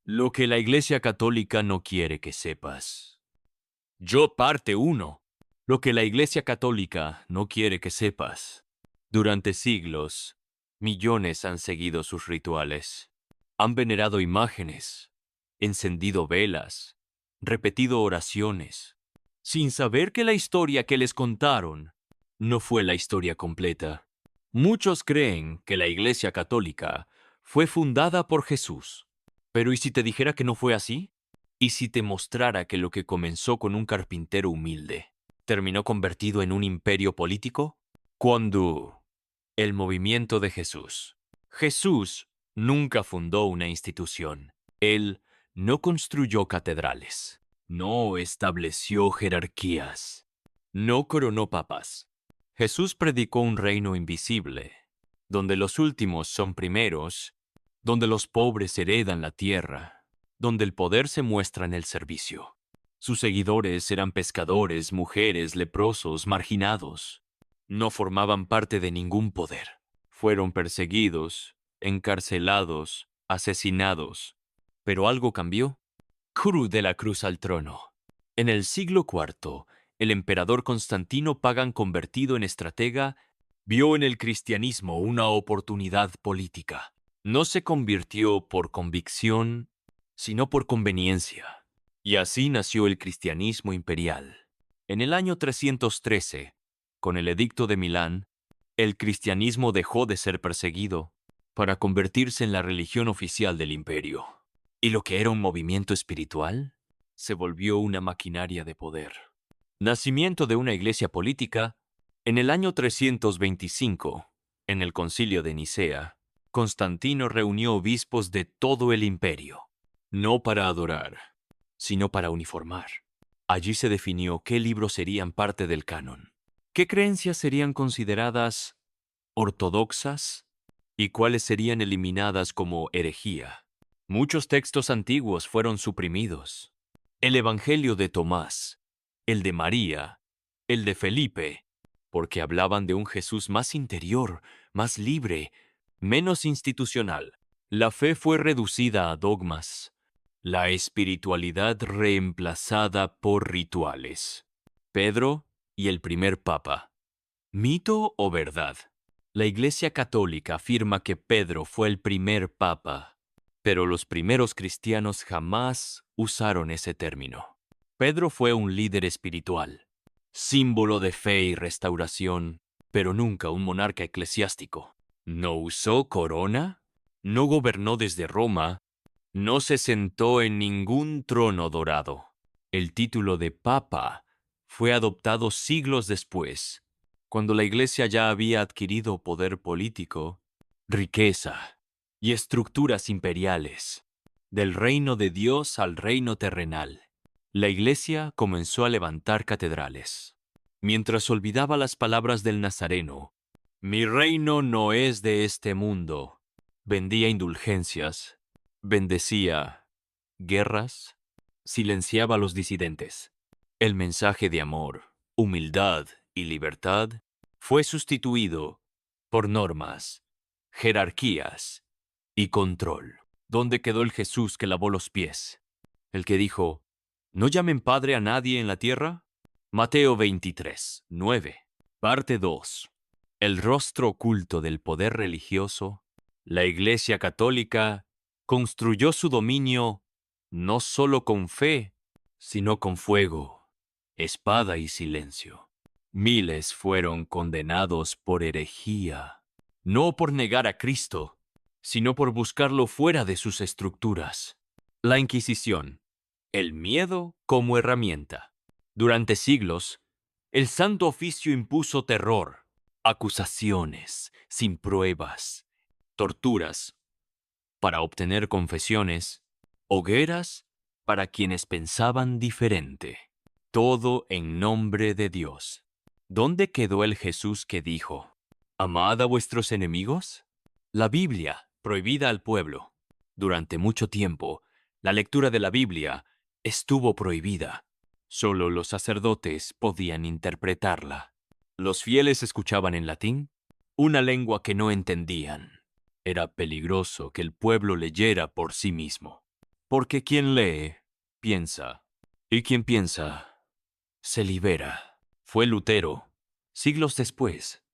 Lo que la Iglesia Católica no quiere que sepas. Yo parte 1. Lo que la Iglesia Católica no quiere que sepas. Durante siglos, millones han seguido sus rituales. Han venerado imágenes, encendido velas, repetido oraciones, sin saber que la historia que les contaron no fue la historia completa. Muchos creen que la Iglesia Católica fue fundada por Jesús. Pero ¿y si te dijera que no fue así? ¿Y si te mostrara que lo que comenzó con un carpintero humilde terminó convertido en un imperio político? Cuando el movimiento de Jesús. Jesús nunca fundó una institución. Él no construyó catedrales. No estableció jerarquías. No coronó papas. Jesús predicó un reino invisible, donde los últimos son primeros, donde los pobres heredan la tierra, donde el poder se muestra en el servicio. Sus seguidores eran pescadores, mujeres, leprosos, marginados. No formaban parte de ningún poder. Fueron perseguidos, encarcelados, asesinados. Pero algo cambió. De la cruz al trono. En el siglo IV, el emperador Constantino Pagan, convertido en estratega, vio en el cristianismo una oportunidad política. No se convirtió por convicción, sino por conveniencia. Y así nació el cristianismo imperial. En el año 313, con el Edicto de Milán, el cristianismo dejó de ser perseguido para convertirse en la religión oficial del imperio. Y lo que era un movimiento espiritual se volvió una maquinaria de poder. Nacimiento de una iglesia política. En el año 325, en el Concilio de Nicea, Constantino reunió obispos de todo el imperio, no para adorar, sino para uniformar. Allí se definió qué libros serían parte del canon, qué creencias serían consideradas ortodoxas y cuáles serían eliminadas como herejía. Muchos textos antiguos fueron suprimidos. El Evangelio de Tomás, el de María, el de Felipe, porque hablaban de un Jesús más interior, más libre, menos institucional. La fe fue reducida a dogmas, la espiritualidad reemplazada por rituales. Pedro y el primer papa. ¿Mito o verdad? La Iglesia Católica afirma que Pedro fue el primer papa, pero los primeros cristianos jamás usaron ese término. Pedro fue un líder espiritual, símbolo de fe y restauración, pero nunca un monarca eclesiástico. No usó corona, no gobernó desde Roma, no se sentó en ningún trono dorado. El título de papa fue adoptado siglos después, cuando la Iglesia ya había adquirido poder político, riqueza y estructuras imperiales. Del reino de Dios al reino terrenal, la Iglesia comenzó a levantar catedrales. Mientras olvidaba las palabras del Nazareno, mi reino no es de este mundo, vendía indulgencias, bendecía guerras, silenciaba a los disidentes. El mensaje de amor, humildad y libertad fue sustituido por normas, jerarquías y control. ¿Dónde quedó el Jesús que lavó los pies? El que dijo, ¿no llamen Padre a nadie en la tierra? Mateo 23, 9. Parte 2. El rostro oculto del poder religioso. La Iglesia Católica construyó su dominio no solo con fe, sino con fuego, espada y silencio. Miles fueron condenados por herejía, no por negar a Cristo, sino por buscarlo fuera de sus estructuras. La Inquisición, el miedo como herramienta. Durante siglos, el Santo Oficio impuso terror, acusaciones sin pruebas, torturas para obtener confesiones, hogueras para quienes pensaban diferente. Todo en nombre de Dios. ¿Dónde quedó el Jesús que dijo, amad a vuestros enemigos? La Biblia, prohibida al pueblo. Durante mucho tiempo, la lectura de la Biblia estuvo prohibida. Solo los sacerdotes podían interpretarla. Los fieles escuchaban en latín, una lengua que no entendían. Era peligroso que el pueblo leyera por sí mismo. Porque quien lee, piensa, y quien piensa, se libera. Fue Lutero, siglos después,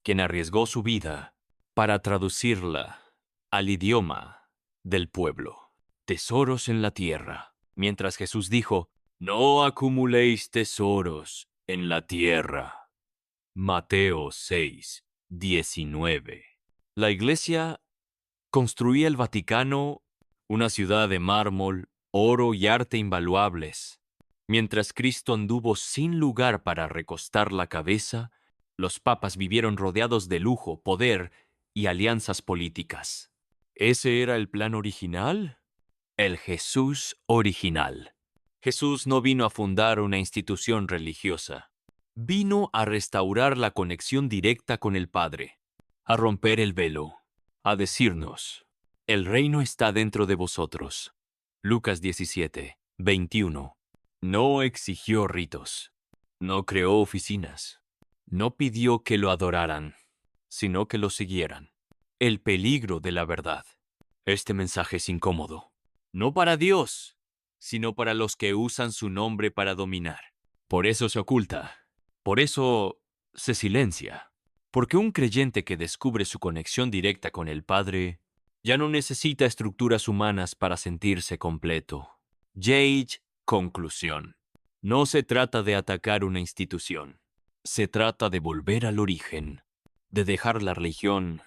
quien arriesgó su vida para traducirla al idioma del pueblo. Tesoros en la tierra. Mientras Jesús dijo, no acumuléis tesoros en la tierra. Mateo 6:19. La iglesia construía el Vaticano, una ciudad de mármol, oro y arte invaluables. Mientras Cristo anduvo sin lugar para recostar la cabeza, los papas vivieron rodeados de lujo, poder y alianzas políticas. ¿Ese era el plan original? El Jesús original. Jesús no vino a fundar una institución religiosa. Vino a restaurar la conexión directa con el Padre, a romper el velo, a decirnos, el reino está dentro de vosotros. Lucas 17:21. No exigió ritos, no creó oficinas, no pidió que lo adoraran, sino que lo siguieran. El peligro de la verdad. Este mensaje es incómodo, no para Dios, sino para los que usan su nombre para dominar. Por eso se oculta, por eso se silencia, porque un creyente que descubre su conexión directa con el Padre ya no necesita estructuras humanas para sentirse completo. J.H. Conclusión. No se trata de atacar una institución. Se trata de volver al origen, de dejar la religión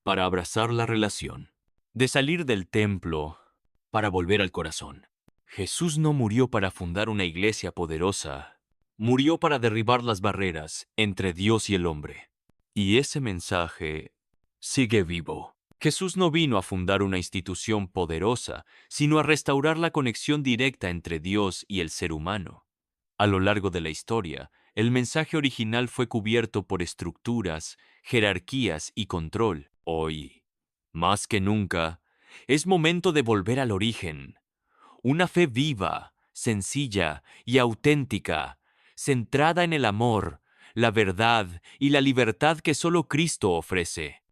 para abrazar la relación, de salir del templo para volver al corazón. Jesús no murió para fundar una iglesia poderosa, murió para derribar las barreras entre Dios y el hombre. Y ese mensaje sigue vivo. Jesús no vino a fundar una institución poderosa, sino a restaurar la conexión directa entre Dios y el ser humano. A lo largo de la historia, el mensaje original fue cubierto por estructuras, jerarquías y control. Hoy, más que nunca, es momento de volver al origen. Una fe viva, sencilla y auténtica, centrada en el amor, la verdad y la libertad que solo Cristo ofrece.